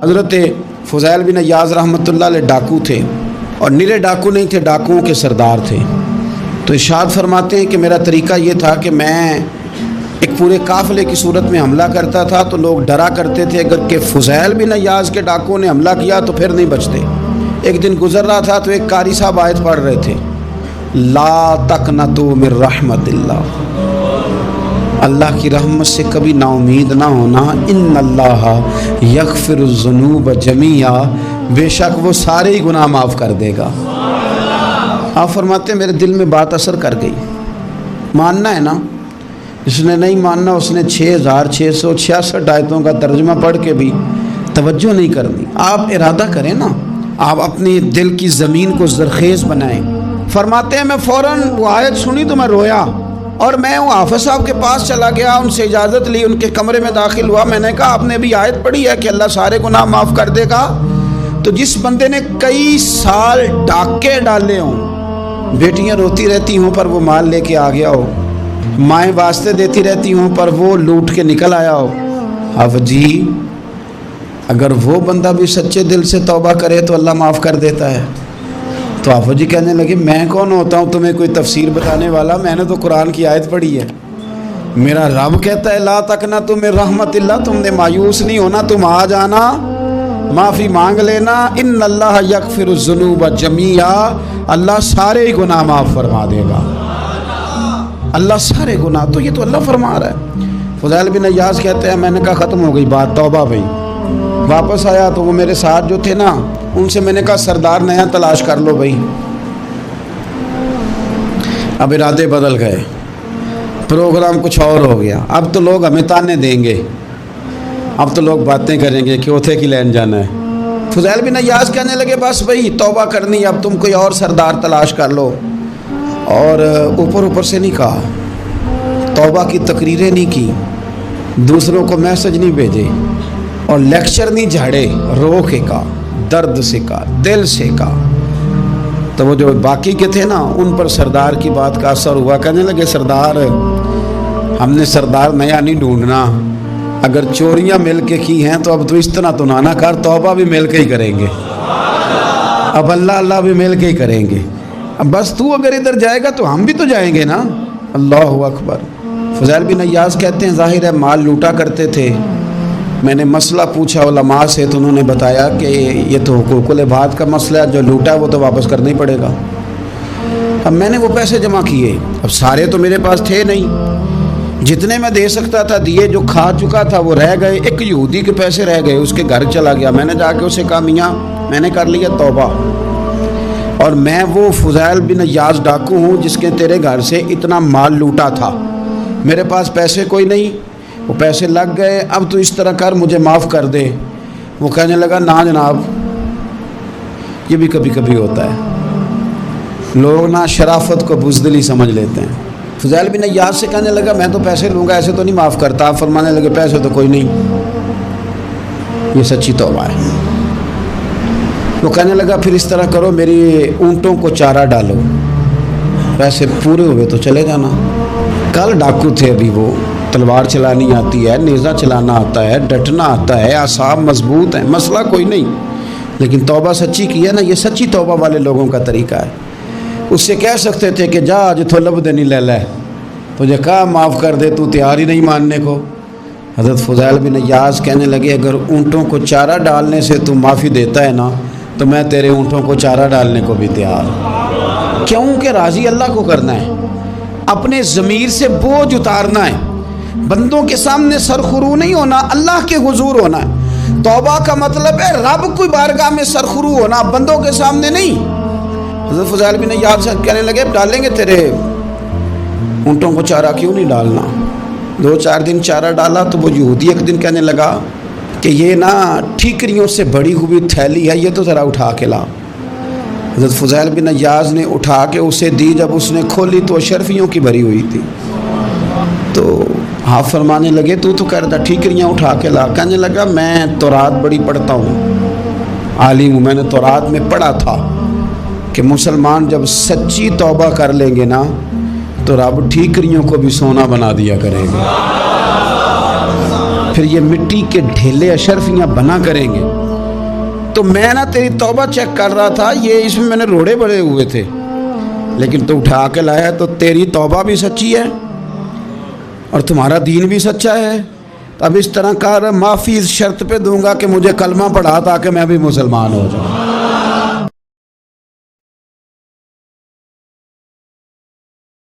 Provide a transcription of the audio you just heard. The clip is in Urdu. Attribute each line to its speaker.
Speaker 1: حضرت فضیل بن عیاض رحمۃ اللہ علیہ ڈاکو تھے، اور نرے ڈاکو نہیں تھے، ڈاکوؤں کے سردار تھے۔ تو ارشاد فرماتے ہیں کہ میرا طریقہ یہ تھا کہ میں ایک پورے قافلے کی صورت میں حملہ کرتا تھا تو لوگ ڈرا کرتے تھے اگر کہ فضیل بن عیاض کے ڈاکوؤں نے حملہ کیا تو پھر نہیں بچتے۔ ایک دن گزر رہا تھا تو ایک قاری صاحب آیت پڑھ رہے تھے، لا تقنطوا من رحمت اللہ، اللہ کی رحمت سے کبھی نا امید نہ ہونا، ان اللہ یغفر الذنوب جمیعا، بے شک وہ سارے ہی گناہ معاف کر دے گا۔ آپ فرماتے ہیں میرے دل میں بات اثر کر گئی، ماننا ہے نا۔ جس نے نہیں ماننا اس نے 6666 آیتوں کا ترجمہ پڑھ کے بھی توجہ نہیں کرنی۔ آپ ارادہ کریں نا، آپ اپنی دل کی زمین کو زرخیز بنائیں۔ فرماتے ہیں میں فوراً وہ آیت سنی تو میں رویا، اور میں وہ حافظ صاحب کے پاس چلا گیا، ان سے اجازت لی، ان کے کمرے میں داخل ہوا۔ میں نے کہا آپ نے بھی آیت پڑھی ہے کہ اللہ سارے گناہ معاف کر دے گا؟ تو جس بندے نے کئی سال ڈاکے ڈالے ہوں، بیٹیاں روتی رہتی ہوں پر وہ مال لے کے آ گیا ہو، مائیں واسطے دیتی رہتی ہوں پر وہ لوٹ کے نکل آیا ہو، اب جی اگر وہ بندہ بھی سچے دل سے توبہ کرے تو اللہ معاف کر دیتا ہے۔ تو آفو جی کہنے لگے میں کون ہوتا ہوں تمہیں کوئی تفسیر بتانے والا، میں نے تو قرآن کی آیت پڑھی ہے، میرا رب کہتا ہے لا تقنطوا من رحمت اللہ، تم نے مایوس نہیں ہونا، تم آ جانا، معافی مانگ لینا، ان اللہ یغفر الذنوب جمیعا، اللہ سارے گناہ معاف فرما دے گا، اللہ سارے گناہ۔ تو یہ تو اللہ فرما رہا ہے۔ فضیل بن عیاض کہتے ہیں میں نے کہا ختم ہو گئی بات، توبہ بھائی۔ واپس آیا تو وہ میرے ساتھ جو تھے نا ان سے میں نے کہا سردار نیا تلاش کر لو بھائی۔ اب ارادے بدل گئے، پروگرام کچھ اور ہو گیا، اب تو لوگ ہمیں تانے دیں گے، اب تو لوگ باتیں کریں گے کہ اوتھے کی لین جانا ہے۔ فضیل بن عیاض کہنے لگے بس بھائی توبہ کرنی، اب تم کوئی اور سردار تلاش کر لو، اور اوپر سے نہیں کہا، توبہ کی تقریریں نہیں کی، دوسروں کو میسج نہیں بھیجے، اور لیکچر نہیں جھاڑے، رو کے کہا، درد سے کہا، دل سے کہا۔ تو وہ جو باقی کے تھے نا ان پر سردار کی بات کا اثر ہوا، کہنے لگے سردار ہم نے سردار نیا نہیں ڈھونڈنا، اگر چوریاں مل کے کی ہیں تو اب تو اس طرح تو نہ کر، توبہ بھی مل کے ہی کریں گے، اب اللہ بھی مل کے ہی کریں گے، اب بس تو اگر ادھر جائے گا تو ہم بھی تو جائیں گے نا۔ اللہ اکبر۔ فضیل بن عیاض کہتے ہیں ظاہر ہے مال لوٹا کرتے تھے، میں نے مسئلہ پوچھا علماء سے تو انہوں نے بتایا کہ یہ تو حقوق العباد کا مسئلہ ہے، جو لوٹا ہے وہ تو واپس کرنا ہی پڑے گا۔ اب میں نے وہ پیسے جمع کیے، اب سارے تو میرے پاس تھے نہیں، جتنے میں دے سکتا تھا دیے، جو کھا چکا تھا وہ رہ گئے، ایک یہودی کے پیسے رہ گئے، اس کے گھر چلا گیا، میں نے جا کے اسے کہا میاں میں نے کر لیا توبہ، اور میں وہ فضیل بن عیاض ڈاکو ہوں جس کے تیرے گھر سے اتنا مال لوٹا تھا، میرے پاس پیسے کوئی نہیں، وہ پیسے لگ گئے، اب تو اس طرح کر مجھے معاف کر دے۔ وہ کہنے لگا نا جناب، یہ بھی کبھی کبھی ہوتا ہے، لوگ نا شرافت کو بزدلی سمجھ لیتے ہیں۔ فضیل بن عیاض سے کہنے لگا میں تو پیسے لوں گا، ایسے تو نہیں معاف کرتا۔ آپ فرمانے لگے پیسے تو کوئی نہیں، یہ سچی توبہ ہے۔ وہ کہنے لگا پھر اس طرح کرو میری اونٹوں کو چارہ ڈالو، پیسے پورے ہوئے تو چلے جانا۔ کل ڈاکو تھے، ابھی وہ تلوار چلانی آتی ہے، نیزہ چلانا آتا ہے، ڈٹنا آتا ہے، اعصاب مضبوط ہیں، مسئلہ کوئی نہیں، لیکن توبہ سچی کی ہے نا، یہ سچی توبہ والے لوگوں کا طریقہ ہے۔ اس سے کہہ سکتے تھے کہ جا آج تو لب دینی لے لے، تجھے کہا معاف کر دے، تو تیار ہی نہیں ماننے کو۔ حضرت فضیل بن عیاض کہنے لگے اگر اونٹوں کو چارہ ڈالنے سے تو معافی دیتا ہے نا تو میں تیرے اونٹوں کو چارہ ڈالنے کو بھی تیار، کیوں کہ راضی اللہ کو کرنا ہے، اپنے ضمیر سے بوجھ اتارنا ہے، بندوں کے سامنے سرخرو نہیں ہونا، اللہ کے حضور ہونا ہے۔ توبہ کا مطلب ہے رب کی بارگاہ میں سرخرو ہونا، بندوں کے سامنے نہیں۔ حضرت فضیل بن عیاض سے کہنے لگے ڈالیں گے تیرے اونٹوں کو چارہ، کیوں نہیں ڈالنا۔ 2-4 دن چارہ ڈالا تو وہ یہودی ایک دن کہنے لگا کہ یہ نا ٹھیکریوں سے بڑی ہوئی تھیلی ہے، یہ تو ذرا اٹھا کے لا۔ حضرت فضیل بن عیاض نے اٹھا کے اسے دی، جب اس نے کھولی تو اشرفیوں کی بھری ہوئی تھی۔ تو آپ فرمانے لگے تو کہہ رہا تھا ٹھیکریاں اٹھا کے لا۔ کہنے لگا میں تورات بڑی پڑھتا ہوں، عالم ہوں، میں نے تورات میں پڑھا تھا کہ مسلمان جب سچی توبہ کر لیں گے نا تو رب ٹھیکریوں کو بھی سونا بنا دیا کرے گا، پھر یہ مٹی کے ڈھیلے اشرفیاں بنا کریں گے۔ تو میں نا تیری توبہ چیک کر رہا تھا، یہ اس میں نے روڑے بڑے ہوئے تھے، لیکن تو اٹھا کے لایا تو تیری توبہ بھی سچی ہے اور تمہارا دین بھی سچا ہے۔ اب اس طرح کا معافی اس شرط پہ دوں گا کہ مجھے کلمہ پڑھا تاکہ میں بھی مسلمان ہو جاؤں۔